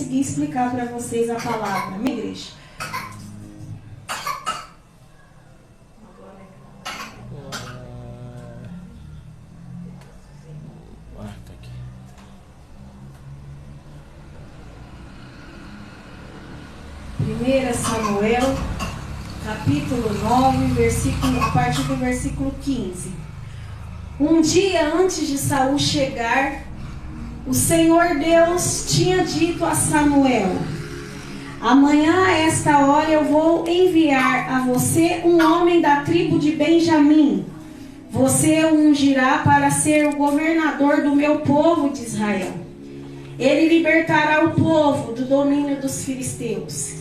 conseguir explicar para vocês a palavra. Minha igreja. Primeira Samuel, capítulo 9, a partir do versículo 15. Um dia antes de Saul chegar, o Senhor Deus tinha dito a Samuel: amanhã a esta hora eu vou enviar a você um homem da tribo de Benjamim. Você o ungirá para ser o governador do meu povo de Israel. Ele libertará o povo do domínio dos filisteus.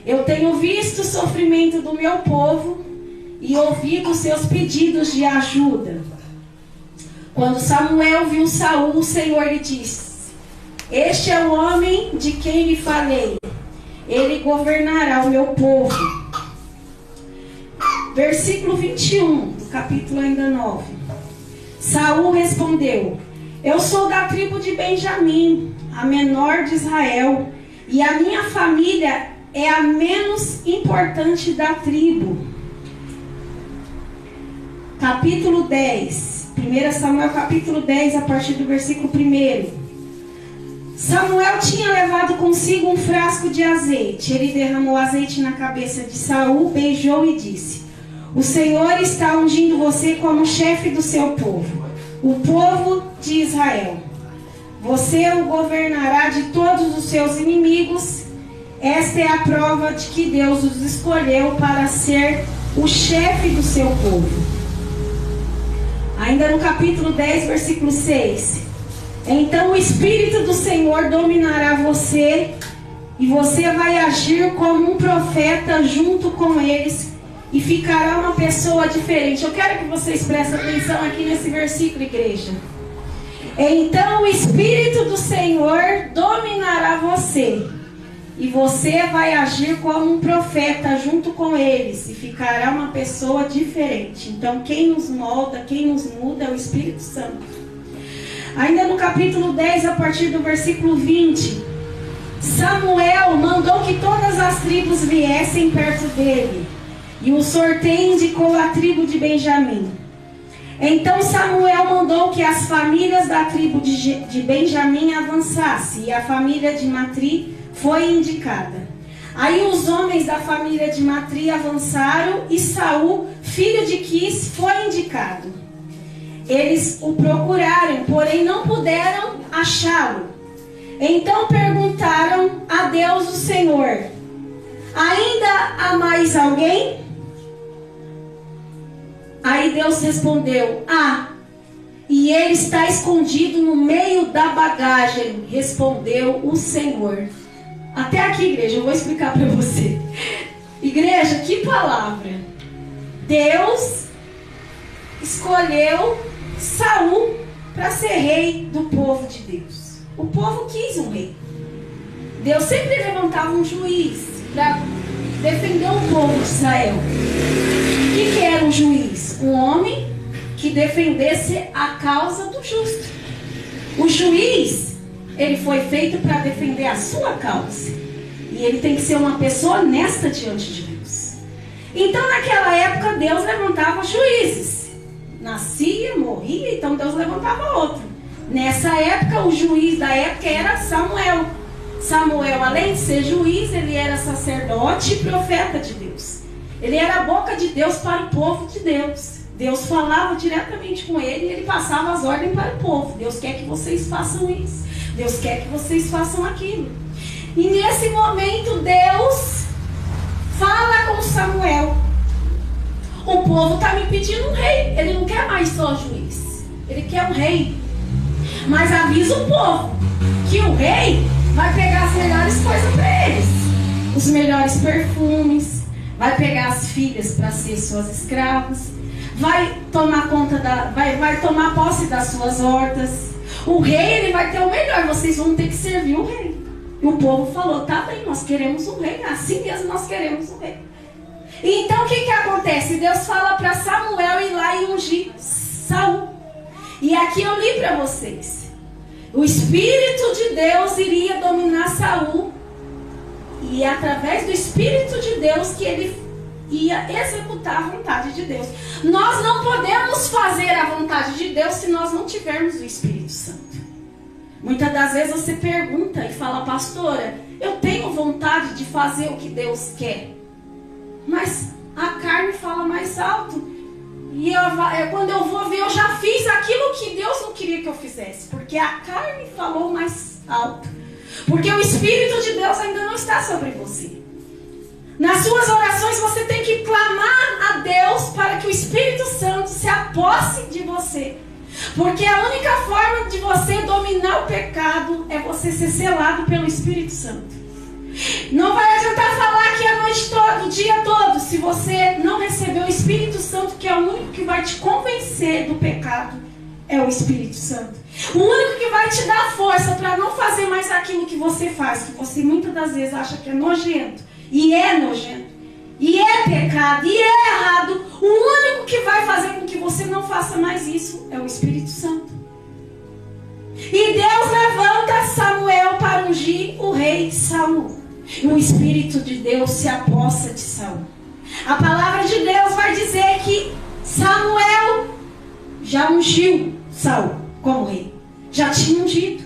Eu tenho visto o sofrimento do meu povo e ouvido seus pedidos de ajuda. Quando Samuel viu Saul, o Senhor lhe disse: este é o homem de quem lhe falei. Ele governará o meu povo. Versículo 21, do capítulo ainda 9. Saul respondeu: eu sou da tribo de Benjamim, a menor de Israel, e a minha família é a menos importante da tribo. Capítulo 10. 1 Samuel capítulo 10, a partir do versículo 1. Samuel tinha levado consigo um frasco de azeite. Ele derramou azeite na cabeça de Saul, beijou e disse: o Senhor está ungindo você como chefe do seu povo, o povo de Israel. Você o governará de todos os seus inimigos. Esta é a prova de que Deus os escolheu para ser o chefe do seu povo. Ainda no capítulo 10, versículo 6. Então o Espírito do Senhor dominará você, e você vai agir como um profeta junto com eles, e ficará uma pessoa diferente. Eu quero que vocês prestem atenção aqui nesse versículo, igreja. Então o Espírito do Senhor dominará você, e você vai agir como um profeta junto com eles, e ficará uma pessoa diferente. Então quem nos molda, quem nos muda é o Espírito Santo. Ainda no capítulo 10, a partir do versículo 20. Samuel mandou que todas as tribos viessem perto dele, e o sorteio indicou a tribo de Benjamim. Então Samuel mandou que as famílias da tribo de Benjamim avançassem, e a família de Matri foi indicada. Aí os homens da família de Matri avançaram, e Saul, filho de Quis, foi indicado. Eles o procuraram, porém não puderam achá-lo. Então perguntaram a Deus o Senhor: ainda há mais alguém? Aí Deus respondeu: e ele está escondido no meio da bagagem, respondeu o Senhor. Até aqui, igreja, eu vou explicar para você. Igreja, que palavra! Deus escolheu Saul para ser rei do povo de Deus. O povo quis um rei. Deus sempre levantava um juiz para defender o povo de Israel. O que era um juiz? Um homem que defendesse a causa do justo. O juiz, ele foi feito para defender a sua causa. E ele tem que ser uma pessoa honesta diante de Deus. Então naquela época Deus levantava juízes. Nascia, morria, então Deus levantava outro. Nessa época o juiz da época era Samuel. Samuel, além de ser juiz, ele era sacerdote e profeta de Deus. Ele era a boca de Deus para o povo de Deus. Deus falava diretamente com ele e ele passava as ordens para o povo. Deus quer que vocês façam isso. Deus quer que vocês façam aquilo. E nesse momento Deus fala com Samuel: o povo está me pedindo um rei. Ele não quer mais só juiz, ele quer um rei. Mas avisa o povo que o rei vai pegar as melhores coisas para eles, os melhores perfumes, vai pegar as filhas para ser suas escravas, vai tomar conta vai tomar posse das suas hortas. O rei, ele vai ter o melhor, vocês vão ter que servir o rei. E o povo falou: tá bem, nós queremos um rei, assim mesmo nós queremos um rei. E então o que acontece? Deus fala para Samuel ir lá e ungir Saul. E aqui eu li para vocês O Espírito de Deus iria dominar Saul. E é através do Espírito de Deus que ele ia executar a vontade de Deus. Nós não podemos fazer a vontade de Deus se nós não tivermos o Espírito Santo. Muitas das vezes você pergunta e fala: pastora, eu tenho vontade de fazer o que Deus quer, mas a carne fala mais alto. E quando eu vou ver, eu já fiz aquilo que Deus não queria que eu fizesse, porque a carne falou mais alto. Porque o Espírito de Deus ainda não está sobre você. Nas suas orações você tem que clamar a Deus para que o Espírito Santo se aposse de você. Porque a única forma de você dominar o pecado é você ser selado pelo Espírito Santo. Não vai adiantar falar aqui a noite toda, o dia todo, se você não receber o Espírito Santo, que é o único que vai te convencer do pecado, é o Espírito Santo. O único que vai te dar força para não fazer mais aquilo que você faz, que você muitas das vezes acha que é nojento, e é nojento, e é pecado, e é errado. O único que vai fazer com que você não faça mais isso é o Espírito Santo. E Deus levanta Samuel para ungir o rei Saul. E o Espírito de Deus se apossa de Saul. A palavra de Deus vai dizer que Samuel já ungiu Saul como rei. Já tinha ungido.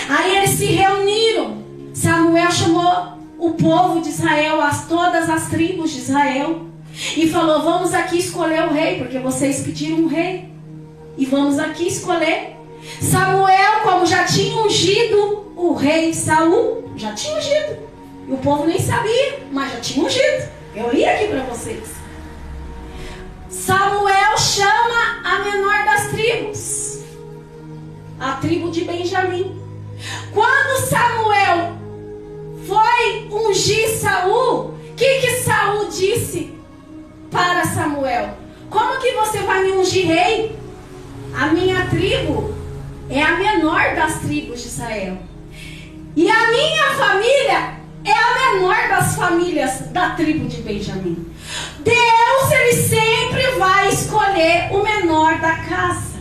Aí eles se reuniram. Samuel chamou o povo de Israel, todas as tribos de Israel, e falou: vamos aqui escolher o rei, porque vocês pediram um rei. E vamos aqui escolher. Samuel, como já tinha ungido o rei Saul, já tinha ungido. E o povo nem sabia, mas já tinha ungido. Eu li aqui para vocês. Samuel chama a menor das tribos, a tribo de Benjamim. Quando Samuel foi ungir Saul, o que Saul disse para Samuel? Como que você vai me ungir rei? A minha tribo é a menor das tribos de Israel. E a minha família é a menor das famílias da tribo de Benjamim. Deus, ele sempre vai escolher o menor da casa.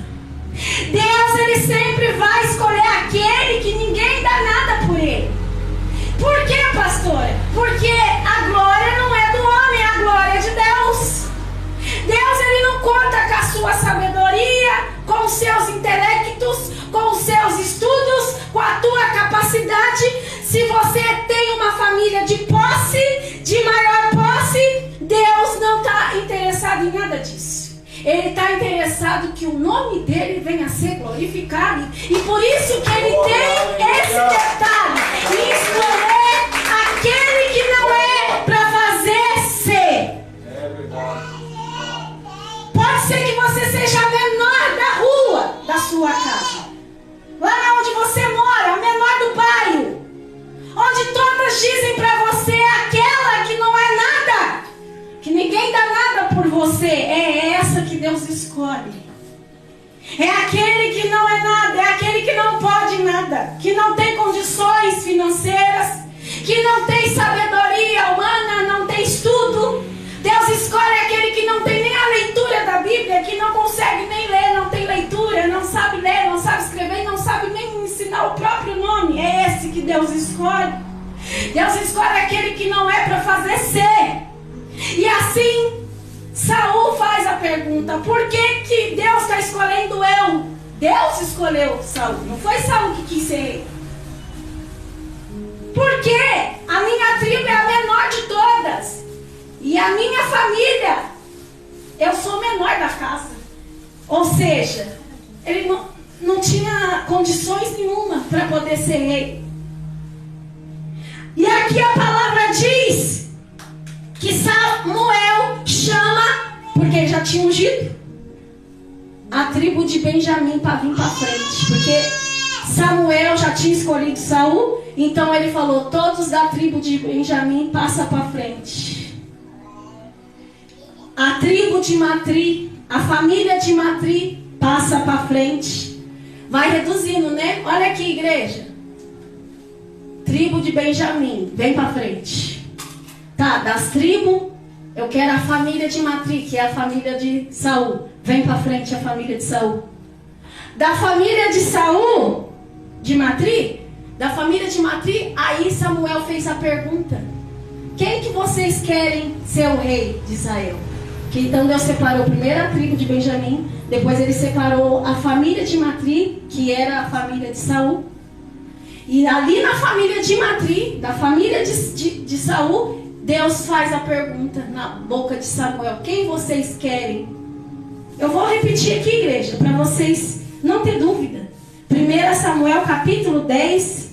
Deus, ele sempre vai escolher aquele que ninguém dá nada por ele. Por quê, pastora? Porque a glória não é do homem, a glória é de Deus. Deus, ele não conta com a sua sabedoria, com os seus intelectos, com os seus estudos, com a tua capacidade. Se você tem uma família de posse, de maior posse, Deus não está interessado em nada disso. Ele está interessado que o nome dele venha a ser glorificado. E por isso que ele tem esse detalhe de escolher aquele que não é para fazer ser. É verdade. Pode ser que você seja a menor da rua da sua casa, lá onde você mora, a menor do bairro, onde todas dizem para você: aquela que não é nada, que ninguém dá nada por você. É essa que Deus escolhe. É aquele que não é nada, é aquele que não pode nada, que não tem condições financeiras, que não tem sabedoria humana, não tem estudo. Deus escolhe aquele que não tem nem a leitura da Bíblia, que não consegue nem ler, não tem leitura, não sabe ler, não sabe escrever, não sabe nem ensinar o próprio nome. É esse que Deus escolhe. Deus escolhe aquele que não é para fazer ser. E assim, Saul faz a pergunta: por que Deus está escolhendo eu? Deus escolheu Saul, não foi Saul que quis ser rei. Porque a minha tribo é a menor de todas. E a minha família, eu sou o menor da casa. Ou seja, ele não tinha condições nenhuma para poder ser rei. E aqui a palavra diz que Samuel chama, porque ele já tinha ungido, a tribo de Benjamim para vir para frente. Porque Samuel já tinha escolhido Saul, então ele falou: todos da tribo de Benjamim passa para frente. A tribo de Matri, a família de Matri passa para frente. Vai reduzindo, né? Olha aqui, igreja. Tribo de Benjamim, vem para frente. Tá, das tribos, eu quero a família de Matri, que é a família de Saul. Vem para frente a família de Saul. Da família de Saul, de Matri, da família de Matri, aí Samuel fez a pergunta: quem que vocês querem ser o rei de Israel? Que então Deus separou primeiro a tribo de Benjamim, depois ele separou a família de Matri, que era a família de Saul. E ali na família de Matri, da família de Saul, Deus faz a pergunta na boca de Samuel: quem vocês querem? Eu vou repetir aqui, igreja, para vocês não ter dúvida. 1 Samuel capítulo 10,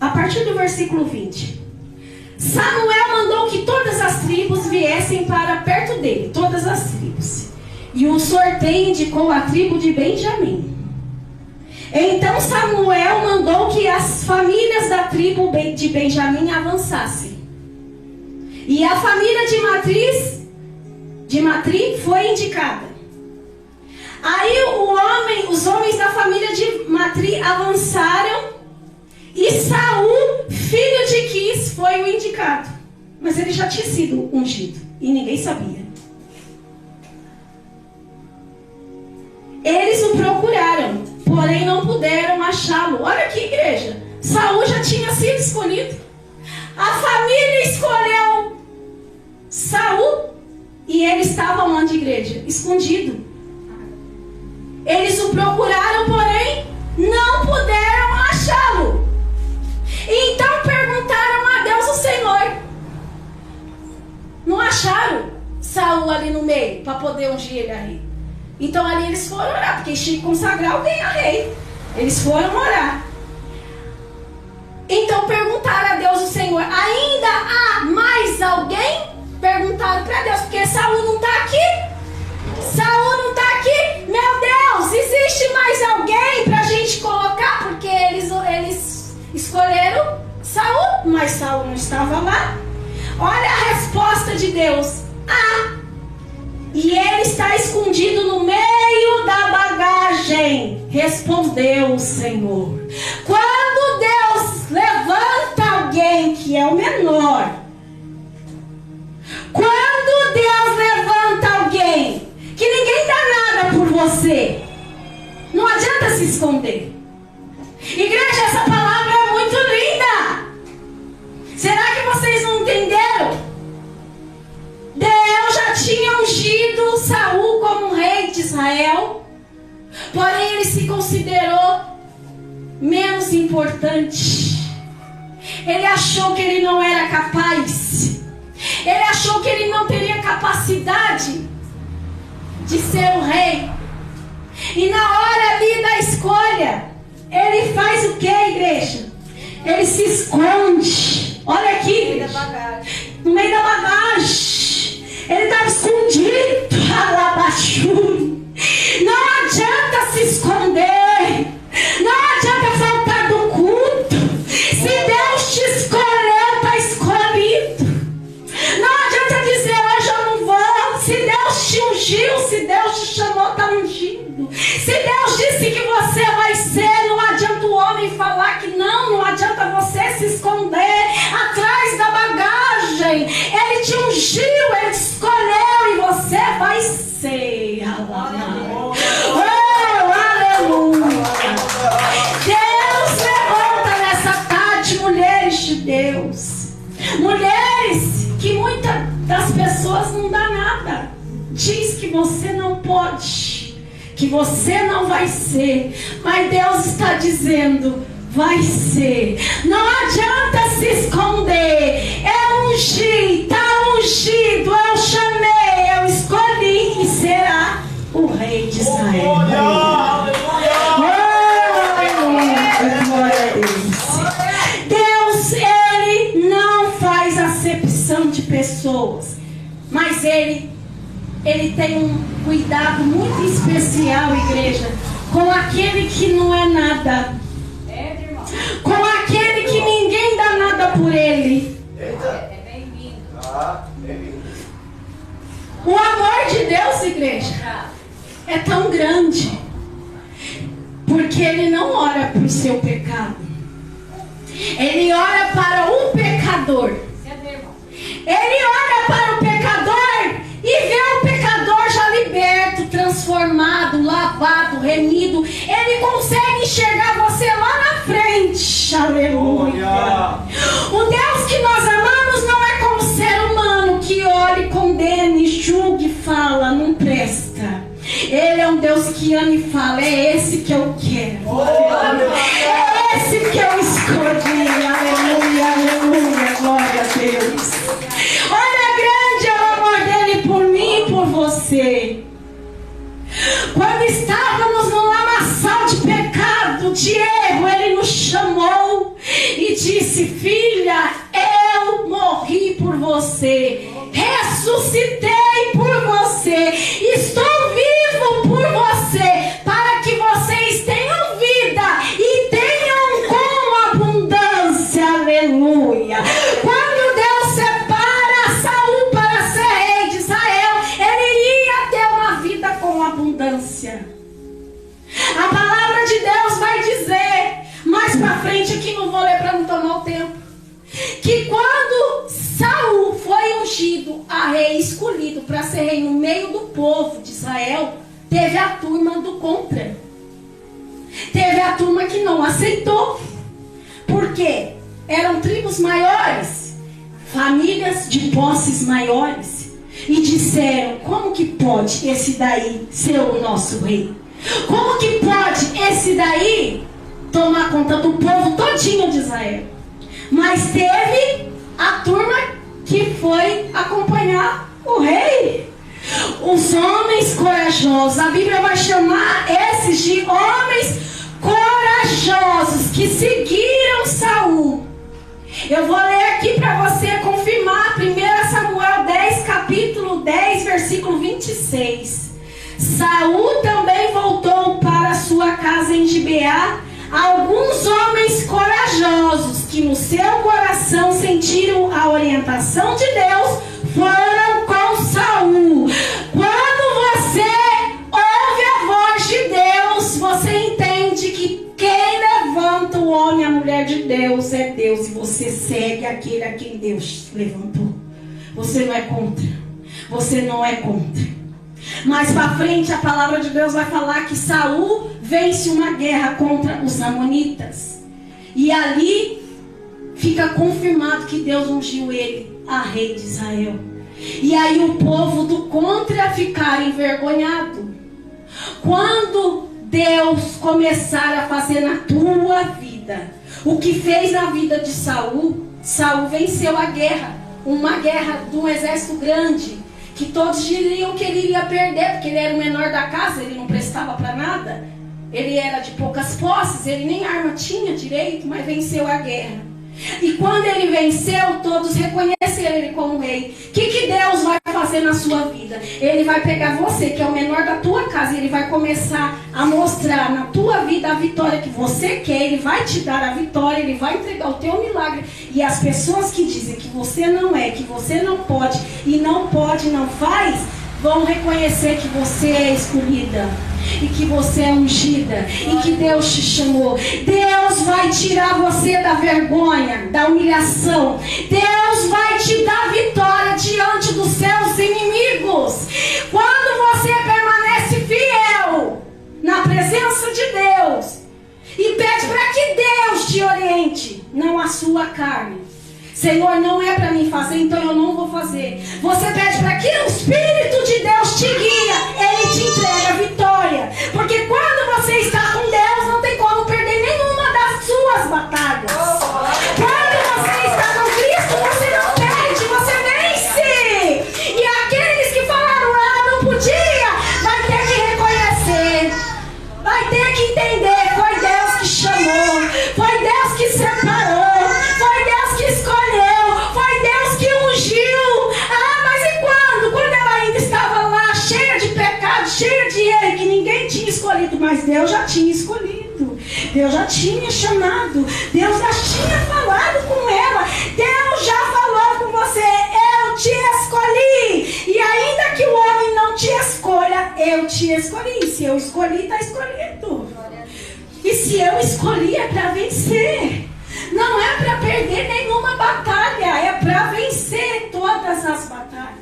a partir do versículo 20. Samuel mandou que todas as tribos viessem para perto dele, todas as tribos. E o sorteio indicou a tribo de Benjamim. Então Samuel mandou que as famílias da tribo de Benjamim avançassem. E a família de Matri foi indicada. Aí os homens da família de Matri avançaram. E Saul, filho de Quis, foi o indicado. Mas ele já tinha sido ungido e ninguém sabia. Eles o procuraram, porém não puderam achá-lo. Olha aqui, igreja. Saul já tinha sido escolhido. A família escolheu Saul e ele estava onde, igreja? Escondido. Eles o procuraram, porém não puderam achá-lo. Então perguntaram a Deus o Senhor. Não acharam Saul ali no meio para poder ungir ele a rei. Então ali eles foram orar, porque tinha que consagrar alguém a rei. Eles foram orar. Então perguntaram a Deus o Senhor: ainda há mais alguém? Perguntaram para Deus, porque Saul não está aqui. Saul não está aqui. Meu Deus, existe mais alguém para a gente colocar? Porque eles escolheram Saul, mas Saul não estava lá. Olha a resposta de Deus: e ele está escondido no meio da bagagem. Respondeu o Senhor. Quando Deus levanta alguém que é o menor, quando Deus levanta alguém que ninguém dá nada por você, não adianta se esconder. Igreja, essa palavra é muito linda. Será que vocês não entenderam? Deus já tinha ungido Saul como rei de Israel, porém ele se considerou menos importante. Ele achou que ele não era capaz. Ele achou que ele não teria capacidade de ser o rei. E na hora ali da escolha, ele faz o que, igreja? Ele se esconde. Olha aqui, igreja. No meio da bagagem. Ele estava escondido. Não adianta se esconder. Não adianta faltar do culto. Se Deus te escolheu, está escolhido. Não adianta dizer: hoje eu não vou. Se Deus te ungiu, se Deus te chamou, está ungido. Se Deus disse que você vai ser, não adianta o homem falar que não. Não adianta você se esconder atrás da bagagem. Ele te ungiu, ele te escolheu e você vai ser. Oh, aleluia. Deus levanta nessa tarde mulheres de Deus. Mulheres que muitas das pessoas não dá nada. Diz que você não pode, que você não vai ser. Mas Deus está dizendo: vai ser. Não adianta se esconder. Eu ungi, está ungido. Eu chamei, eu escolhi e será o rei de Israel. Deus, ele não faz acepção de pessoas, mas ele tem um cuidado muito especial, igreja, com aquele que não é nada, com aquele que ninguém dá nada por ele. O amor de Deus, igreja, é tão grande, porque ele não ora para o seu pecado, ele ora para o pecador. Ele olha para o pecador e vê o pecador já liberto, transformado, lavado, remido. Ele consegue enxergar você lá na frente. que ama e fala: é esse que eu quero. É esse que eu escolhi. Aleluia, aleluia, glória a Deus. Olha, grande é o amor dele por mim e por você. Quando estávamos no lamaçal de pecado, de erro, ele nos chamou e disse: filha, eu morri por você, ressuscitei por você, estou vivo por você, para que vocês tenham vida e tenham com abundância. Aleluia. Quando Deus separa Saul para ser rei de Israel, ele ia ter uma vida com abundância. A palavra de Deus vai dizer mais para frente, aqui não vou ler para não tomar o tempo, que quando Saul foi ungido a rei, escolhido para ser rei no meio do povo de Israel, teve a turma do contra. Teve a turma que não aceitou. Por quê? Eram tribos maiores, famílias de posses maiores, e disseram: como que pode esse daí ser o nosso rei? Como que pode esse daí tomar conta do povo todinho de Israel? Mas teve a turma que foi acompanhar o rei. Os homens corajosos. A Bíblia vai chamar esses de homens corajosos que seguiram Saul. Eu vou ler aqui para você confirmar 1 Samuel 10, capítulo 10, versículo 26. Saul também voltou para sua casa em Gibeá alguns homens corajosos que no seu coração sentiram a orientação de Deus, foram com Saul. Quando você ouve a voz de Deus, você entende que quem levanta o homem e a mulher de Deus é Deus, e você segue aquele a quem Deus levantou. Você não é contra. Você não é contra. Mais para frente a palavra de Deus vai falar que Saul vence uma guerra contra os amonitas. E ali fica confirmado que Deus ungiu ele a rei de Israel. E aí o povo do contra ficar envergonhado. Quando Deus começar a fazer na tua vida o que fez na vida de Saul, Saul venceu a guerra. Uma guerra de um exército grande, que todos diriam que ele iria perder, porque ele era o menor da casa, ele não prestava para nada, ele era de poucas posses, ele nem arma tinha direito, mas venceu a guerra. E quando ele venceu, todos reconheceram ele como rei. O que Deus vai fazer na sua vida? Ele vai pegar você, que é o menor da tua casa, e ele vai começar a mostrar na tua vida a vitória que você quer. Ele vai te dar a vitória, ele vai entregar o teu milagre. E as pessoas que dizem que você não é, que você não pode, e não pode, não faz, vão reconhecer que você é escolhida, e que você é ungida, e que Deus te chamou. Deus vai tirar você da vergonha, da humilhação. Deus vai te dar vitória diante dos seus inimigos. Quando você permanece fiel na presença de Deus e pede para que Deus te oriente, não a sua carne. Senhor, não é para mim fazer, então eu não vou fazer. Você pede para que o Espírito de Deus te guia, ele te entrega a vitória. Porque quando você está com Deus, não tem como perder nenhuma das suas batalhas. Quando você está com Cristo, você não perde, você vence. E aqueles que falaram: ah, não podia, vai ter que reconhecer, vai ter que entender. Foi Deus que chamou, foi Deus que separou, foi Deus que escolheu, foi Deus que ungiu. Ah, mas e quando? Quando ela ainda estava lá, cheia de pecado, cheia de erro, que ninguém tinha escolhido, mas Deus já tinha escolhido, Deus já tinha chamado, Deus já tinha falado com ela, Deus já falou com você: eu te escolhi. E ainda que o homem não te escolha, eu te escolhi. Se eu escolhi, está escolhido. E se eu escolhi, é para vencer. Não é para perder nenhuma batalha, é para vencer todas as batalhas.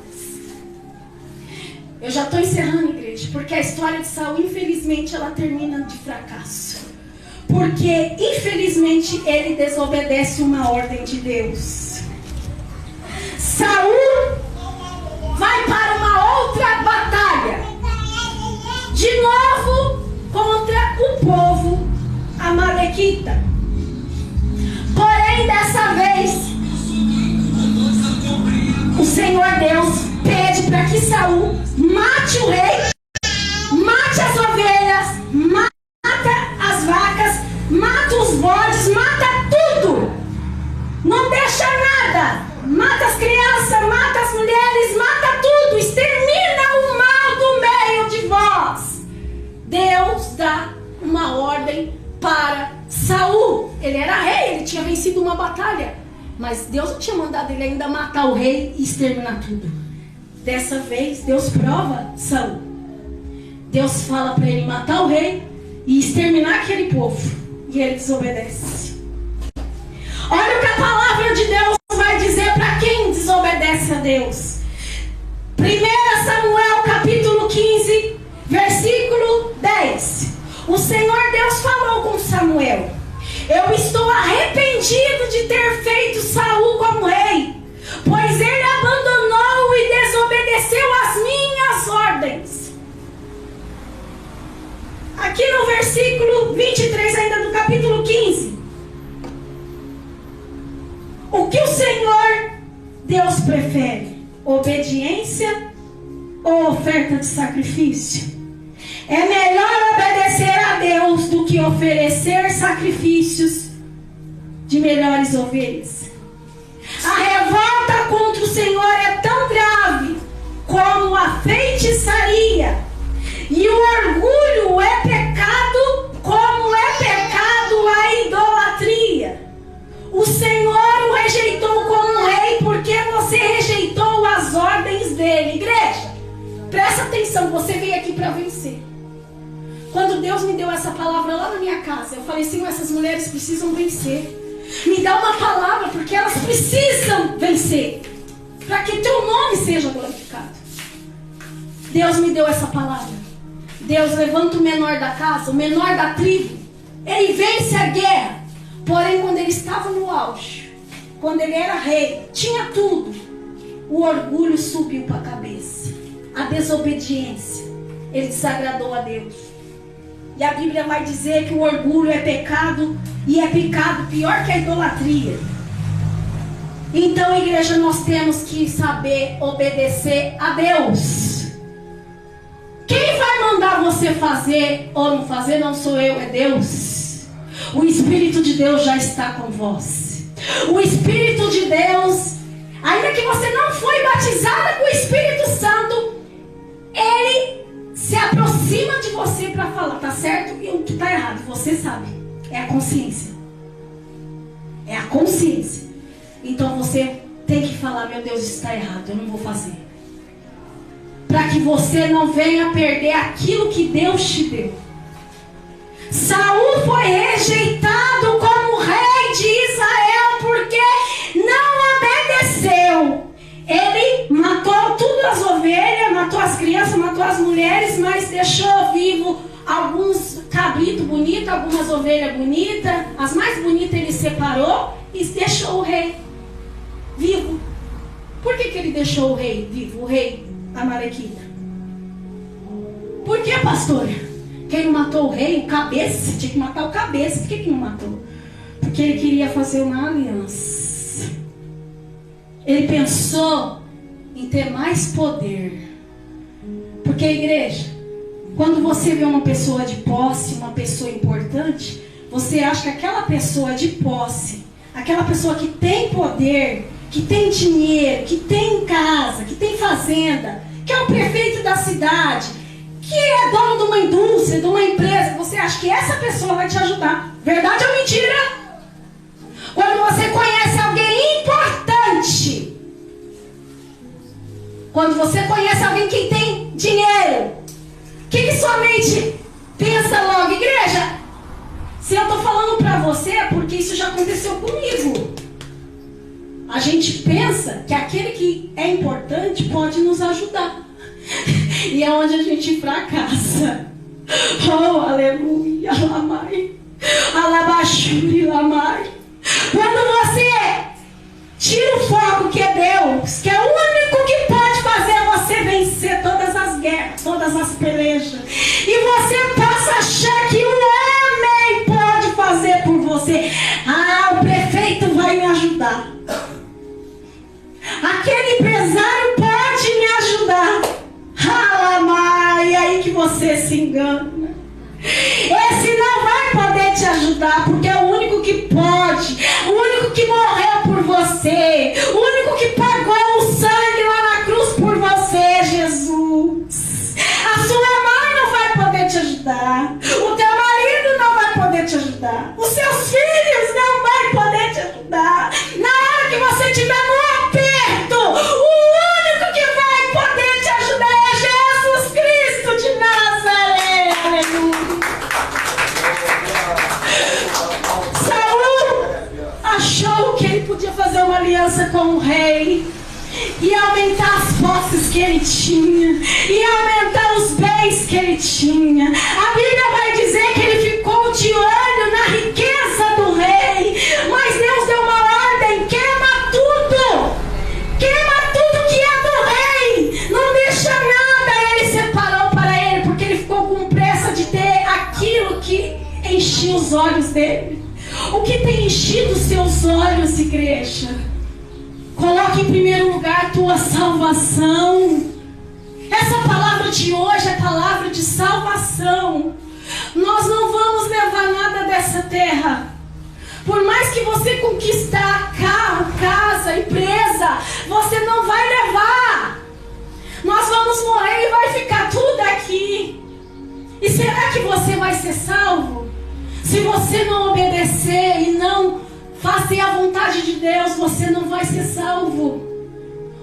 Eu já estou encerrando, igreja, porque a história de Saul, infelizmente, ela termina de fracasso. Porque, infelizmente, ele desobedece uma ordem de Deus. Saul vai para uma outra batalha. De novo, povo amalequita. Porém, dessa vez, o Senhor Deus pede para que Saul mate o rei, mate as ovelhas, mata as vacas, mata os bodes, mata tudo. Não deixa nada. Mata as crianças, mata as mulheres, mata tudo. Extermina o mal do meio de vós. Deus dá uma ordem para Saul. Ele era rei, ele tinha vencido uma batalha. Mas Deus não tinha mandado ele ainda matar o rei e exterminar tudo. Dessa vez, Deus prova Saul. Deus fala para ele matar o rei e exterminar aquele povo. E ele desobedece. Olha o que a palavra de Deus vai dizer para quem desobedece a Deus. 1 Samuel capítulo 15, versículo 10. O Senhor Deus falou com Samuel: eu estou arrependido de ter feito Saul como rei, pois ele abandonou e desobedeceu as minhas ordens. Aqui no versículo 23 ainda do capítulo 15. O que o Senhor Deus prefere? Obediência ou oferta de sacrifício? É melhor obedecer a Deus do que oferecer sacrifícios de melhores ovelhas. A revolta contra o Senhor é tão grave como a feitiçaria, e o orgulho é pecado como é pecado a idolatria. O Senhor o rejeitou como rei porque você rejeitou as ordens dele. Igreja, presta atenção, você veio aqui para vencer. Quando Deus me deu essa palavra lá na minha casa, eu falei: Senhor, essas mulheres precisam vencer. Me dá uma palavra, porque elas precisam vencer, para que teu nome seja glorificado. Deus me deu essa palavra. Deus levanta o menor da casa, o menor da tribo. Ele vence a guerra. Porém, quando ele estava no auge, quando ele era rei, tinha tudo, o orgulho subiu para a cabeça. A desobediência, ele desagradou a Deus. E a Bíblia vai dizer que o orgulho é pecado, e é pecado pior que a idolatria. Então, igreja, nós temos que saber obedecer a Deus. Quem vai mandar você fazer ou não fazer não sou eu, é Deus. O Espírito de Deus já está com vós. O Espírito de Deus, ainda que você não foi batizada com o Espírito Santo, ele se aproxima de você para falar: tá certo e o que tá errado. Você sabe. É a consciência. É a consciência. Então você tem que falar: meu Deus, isso está errado, eu não vou fazer. Para que você não venha perder aquilo que Deus te deu. Saul foi rejeitado como rei de Israel porque não obedeceu. Ele matou todas as ovelhas, matou as crianças, matou as mulheres, mas deixou vivo alguns cabritos bonitos, algumas ovelhas bonitas. As mais bonitas ele separou e deixou o rei vivo. Por que ele deixou o rei vivo, o rei amalequita? Por que, pastora? Quem não matou o rei, o cabeça, tinha que matar o cabeça. Por que não matou? Porque ele queria fazer uma aliança. Ele pensou em ter mais poder. Porque, igreja, quando você vê uma pessoa de posse, uma pessoa importante, você acha que aquela pessoa de posse, aquela pessoa que tem poder, que tem dinheiro, que tem casa, que tem fazenda, que é o prefeito da cidade, que é dono de uma indústria, de uma empresa, você acha que essa pessoa vai te ajudar. Verdade ou mentira? Quando você conhece alguém importante, quando você conhece alguém que tem dinheiro, o que sua mente pensa logo? Igreja, se eu estou falando para você é porque isso já aconteceu comigo. A gente pensa que aquele que é importante pode nos ajudar. E é onde a gente fracassa. Oh, aleluia, lamai. Alabachuri, lamai. Quando você tira o foco que é Deus, que é o único que pode fazer você vencer todas as guerras, todas as pelejas, e você passa a achar que o você se engana. Esse não vai poder te ajudar, porque é o único que pode, o único que morreu por você, o único que pagou o sangue lá na cruz por você, Jesus. A sua mãe não vai poder te ajudar, o teu marido não vai poder te ajudar, os seus filhos não vão poder te ajudar. Na hora que você estiver no aperto, o único que vai poder te ajudar é Jesus Cristo de Nazaré. Aleluia. Saul achou que ele podia fazer uma aliança com o rei e aumentar as posses que ele tinha, e aumentar os bens que ele tinha. A Bíblia vai dizer que ele ficou de olho na riqueza do rei, mas Deus deu uma ordem: queima tudo que é do rei, não deixa nada. Ele separou para ele, porque ele ficou com pressa de ter aquilo que enchia os olhos dele. O que tem enchido os seus olhos, igreja? Coloque em primeiro lugar a tua salvação. Essa palavra de hoje é palavra de salvação. Nós não vamos levar nada dessa terra. Por mais que você conquistar carro, casa, empresa, você não vai levar. Nós vamos morrer e vai ficar tudo aqui. E será que você vai ser salvo? Se você não obedecer e não fazer a vontade de Deus, você não vai ser salvo.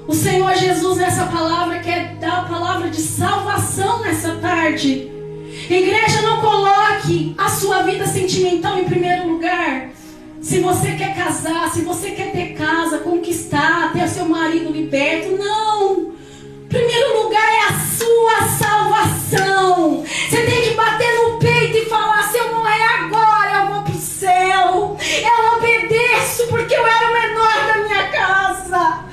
O Senhor Jesus nessa palavra quer dar a palavra de salvação nessa tarde. Igreja, não coloque a sua vida sentimental em primeiro lugar. Se você quer casar, se você quer ter casa, conquistar, ter o seu marido liberto, não. Primeiro lugar é a sua salvação. Você tem que bater no peito e falar: se eu morrer agora, eu vou pro céu. Eu obedeço porque eu era o menor da minha casa.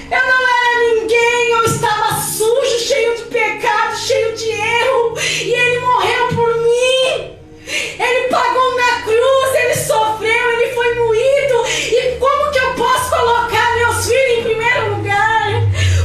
Eu não era ninguém, eu estava sujo, cheio de pecado, cheio de erro. E Ele morreu por mim. Ele pagou na cruz, Ele sofreu, Ele foi moído. E como que eu posso colocar meus filhos em primeiro lugar?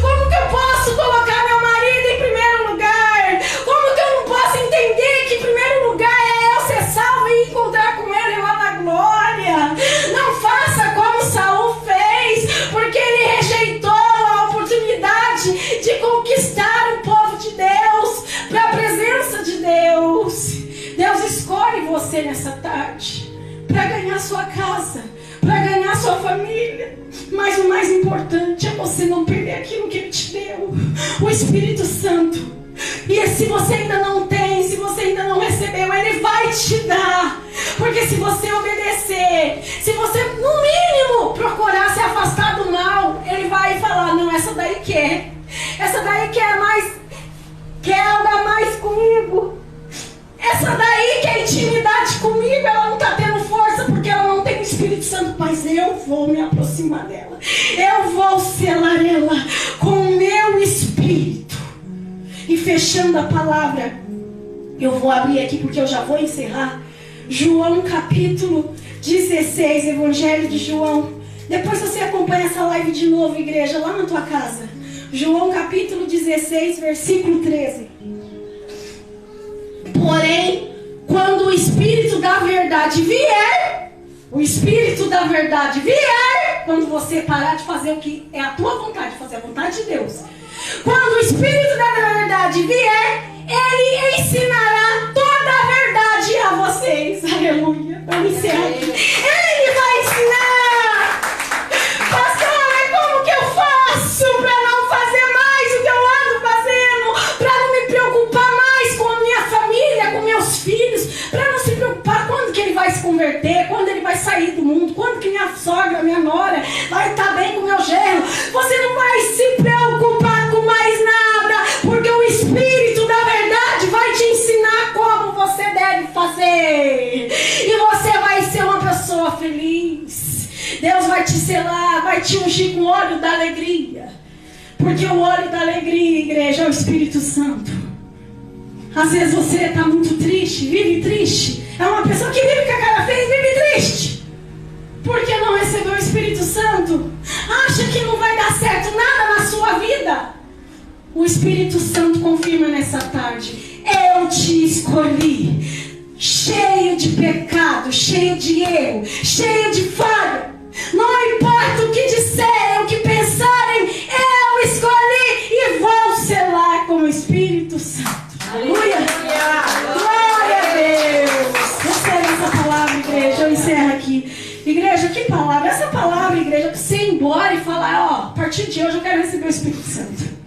Como que eu posso colocar meu marido em primeiro lugar? Como que eu não posso entender que em primeiro lugar é eu ser salvo e encontrar com Ele lá na glória? Não faça como Saul fez, porque ele rejeitou a oportunidade de conquistar o povo de Deus para a presença de Deus. Deus escolhe você nessa tarde para ganhar sua casa, para ganhar sua família. Mas o mais importante é você não perder aquilo que Ele te deu, o Espírito Santo. E se você ainda não tem, se você ainda não recebeu, Ele vai te dar. Porque se você obedecer, se você no mínimo procurar se afastar do mal, Ele vai falar: não, essa daí quer. Essa daí quer andar mais comigo. Essa daí quer intimidade comigo. Ela não está tendo força porque ela não tem o Espírito Santo. Mas eu vou me aproximar dela. Eu vou selar ela com o meu Espírito. E fechando a palavra, eu vou abrir aqui porque eu já vou encerrar. João capítulo 16, Evangelho de João. Depois você acompanha essa live de novo, igreja, lá na tua casa. João capítulo 16, versículo 13. Porém, quando o Espírito da verdade vier, quando você parar de fazer o que é a tua vontade, fazer a vontade de Deus, quando o Espírito da verdade vier, Ele ensinará toda a verdade a vocês. Aleluia. Vamos encerrar aqui. Ele vai ensinar. Pastora, como que eu faço para não fazer mais o que eu ando fazendo? Para não me preocupar mais com a minha família, com meus filhos? Para não se preocupar quando que ele vai se converter, quando ele vai sair do mundo, quando que minha sogra, minha nora vai estar bem com meu genro? Você não vai se preocupar com mais nada, porque o Espírito da verdade vai te ensinar como você deve fazer. E você vai ser uma pessoa feliz. Deus vai te selar, vai te ungir com o óleo da alegria. Porque o óleo da alegria, igreja, é o Espírito Santo. Às vezes você está muito triste, vive triste. É uma pessoa que vive com a cara feia e vive triste. Porque não recebeu o Espírito Santo. Acha que não vai dar certo nada na sua vida. O Espírito Santo confirma nessa tarde: eu te escolhi. Cheio de pecado, cheio de erro, cheio de falha. Não importa o que disserem, o que pensarem, eu escolhi e vou selar com o Espírito Santo. Aleluia! Glória a Deus! Receba essa palavra, igreja. Eu encerro aqui. Igreja, que palavra? Essa palavra, igreja, pra você ir embora e falar: ó, a partir de hoje eu quero receber o Espírito Santo.